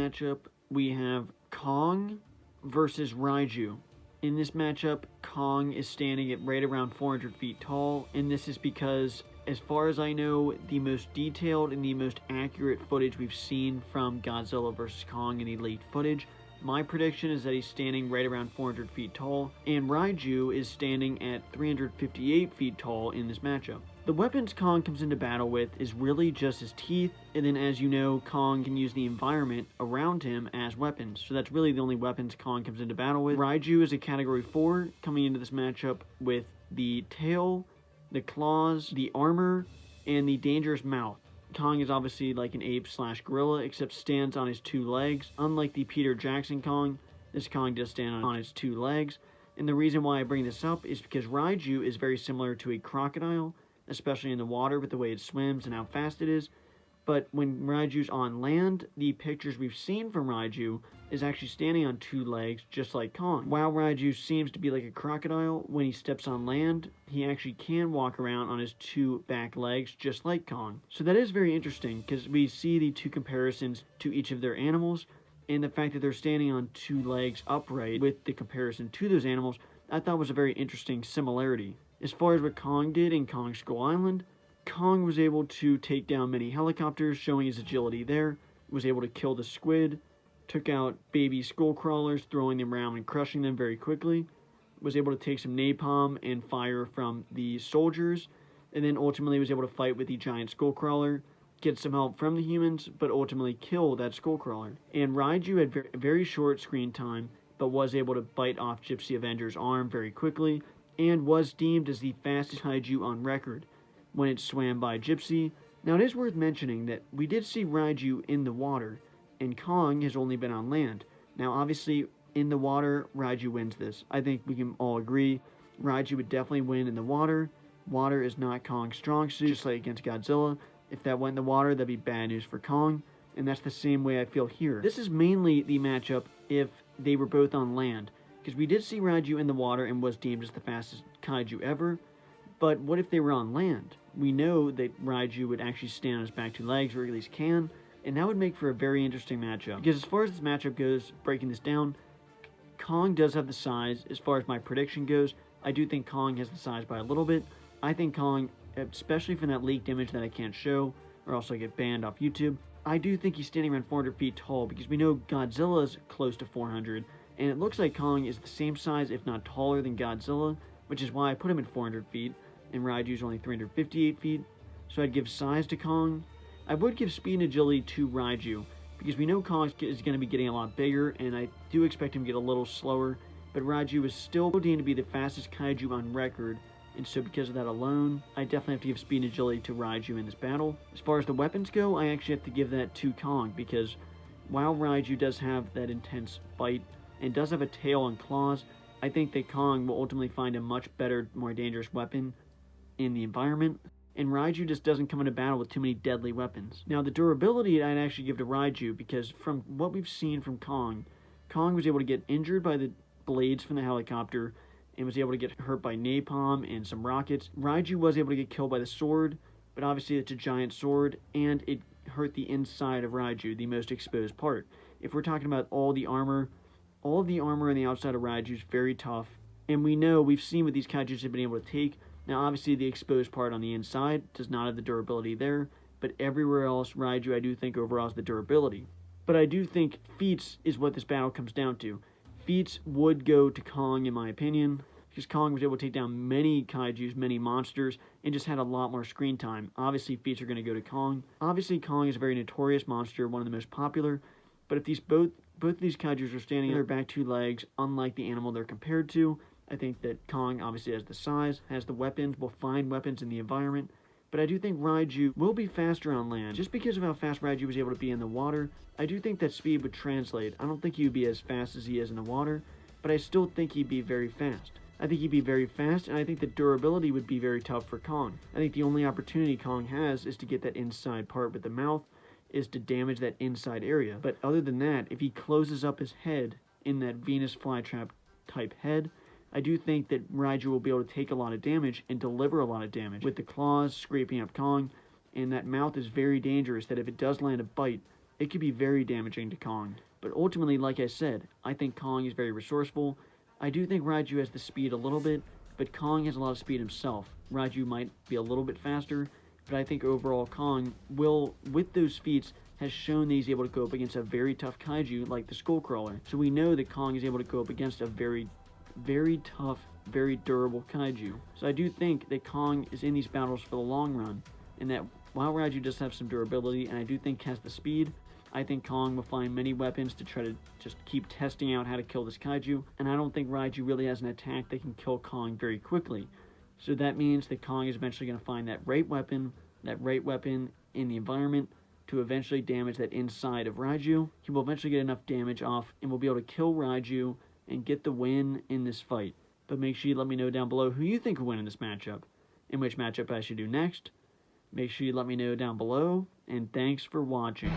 matchup, we have Kong versus Raiju. In this matchup, Kong is standing at right around 400 feet tall, and this is because, as far as I know, the most detailed and the most accurate footage we've seen from Godzilla vs. Kong in the late footage. My prediction is that he's standing right around 400 feet tall, and Raiju is standing at 358 feet tall in this matchup. The weapons Kong comes into battle with is really just his teeth, and then as you know, Kong can use the environment around him as weapons, so that's really the only weapons Kong comes into battle with. Raiju is a Category 4 coming into this matchup with the tail, the claws, the armor, and the dangerous mouth. Kong is obviously like an ape/gorilla, except stands on his 2 legs. Unlike the Peter Jackson Kong, this Kong does stand on his 2 legs. And the reason why I bring this up is because Raiju is very similar to a crocodile, especially in the water with the way it swims and how fast it is. But when Raiju's on land, the pictures we've seen from Raiju is actually standing on 2 legs, just like Kong. While Raiju seems to be like a crocodile, when he steps on land, he actually can walk around on his 2 back legs, just like Kong. So that is very interesting, because we see the 2 comparisons to each of their animals, and the fact that they're standing on 2 legs upright with the comparison to those animals, I thought was a very interesting similarity. As far as what Kong did in Kong Skull Island, Kong was able to take down many helicopters, showing his agility there, was able to kill the squid, took out baby skull crawlers, throwing them around and crushing them very quickly, was able to take some napalm and fire from the soldiers, and then ultimately was able to fight with the giant skull crawler, get some help from the humans, but ultimately kill that skull crawler. And Raiju had very short screen time, but was able to bite off Gypsy Avenger's arm very quickly, and was deemed as the fastest kaiju on record when it swam by Gypsy. Now it is worth mentioning that we did see Raiju in the water, and Kong has only been on land. Now obviously, in the water, Raiju wins this. I think we can all agree Raiju would definitely win in the water. Water is not Kong's strong suit, just like against Godzilla. If that went in the water, that'd be bad news for Kong, and that's the same way I feel here. This is mainly the matchup if they were both on land, because we did see Raiju in the water and was deemed as the fastest kaiju ever. But what if they were on land? We know that Raiju would actually stand on his back 2 legs, or at least can, and that would make for a very interesting matchup. Because as far as this matchup goes, breaking this down, Kong does have the size. As far as my prediction goes, I do think Kong has the size by a little bit. I think Kong, especially from that leaked image that I can't show, or else I get banned off YouTube, I do think he's standing around 400 feet tall, because we know Godzilla's close to 400, and it looks like Kong is the same size, if not taller, than Godzilla, which is why I put him at 400 feet. And Raiju's only 358 feet, so I'd give size to Kong. I would give speed and agility to Raiju, because we know Kong is going to be getting a lot bigger, and I do expect him to get a little slower, but Raiju is still deemed to be the fastest kaiju on record, and so because of that alone, I definitely have to give speed and agility to Raiju in this battle. As far as the weapons go, I actually have to give that to Kong, because while Raiju does have that intense bite, and does have a tail and claws, I think that Kong will ultimately find a much better, more dangerous weapon in the environment, and Raiju just doesn't come into battle with too many deadly weapons. Now the durability I'd actually give to Raiju, because from what we've seen from Kong, Kong was able to get injured by the blades from the helicopter, and was able to get hurt by napalm and some rockets. Raiju was able to get killed by the sword, but obviously it's a giant sword, and it hurt the inside of Raiju, the most exposed part. If we're talking about all of the armor on the outside of Raiju is very tough, and we've seen what these kaijus have been able to take. Now, obviously, the exposed part on the inside does not have the durability there, but everywhere else, Raiju, I do think overall has the durability. But I do think feats is what this battle comes down to. Feats would go to Kong, in my opinion, because Kong was able to take down many kaijus, many monsters, and just had a lot more screen time. Obviously, feats are going to go to Kong. Obviously, Kong is a very notorious monster, one of the most popular, but if both of these kaijus are standing on their back 2 legs, unlike the animal they're compared to, I think that Kong obviously has the size, has the weapons, will find weapons in the environment, but I do think Raiju will be faster on land. Just because of how fast Raiju was able to be in the water, I do think that speed would translate. I don't think he would be as fast as he is in the water, but I still think he'd be very fast. I think he'd be very fast, and I think the durability would be very tough for Kong. I think the only opportunity Kong has is to get that inside part with the mouth, is to damage that inside area. But other than that, if he closes up his head in that Venus flytrap type head, I do think that Raiju will be able to take a lot of damage and deliver a lot of damage with the claws scraping up Kong, and that mouth is very dangerous, that if it does land a bite, it could be very damaging to Kong. But ultimately, like I said, I think Kong is very resourceful. I do think Raiju has the speed a little bit, but Kong has a lot of speed himself. Raiju might be a little bit faster, but I think overall Kong will, with those feats, has shown that he's able to go up against a very tough kaiju like the Skullcrawler. So we know that Kong is able to go up against a very, very tough, very durable kaiju. So I do think that Kong is in these battles for the long run, and that while Raiju does have some durability, and I do think has the speed, I think Kong will find many weapons to try to just keep testing out how to kill this kaiju, and I don't think Raiju really has an attack that can kill Kong very quickly. So that means that Kong is eventually going to find that right weapon in the environment to eventually damage that inside of Raiju. He will eventually get enough damage off and will be able to kill Raiju and get the win in this fight. But make sure you let me know down below who you think will win in this matchup, and which matchup I should do next. Make sure you let me know down below, and thanks for watching.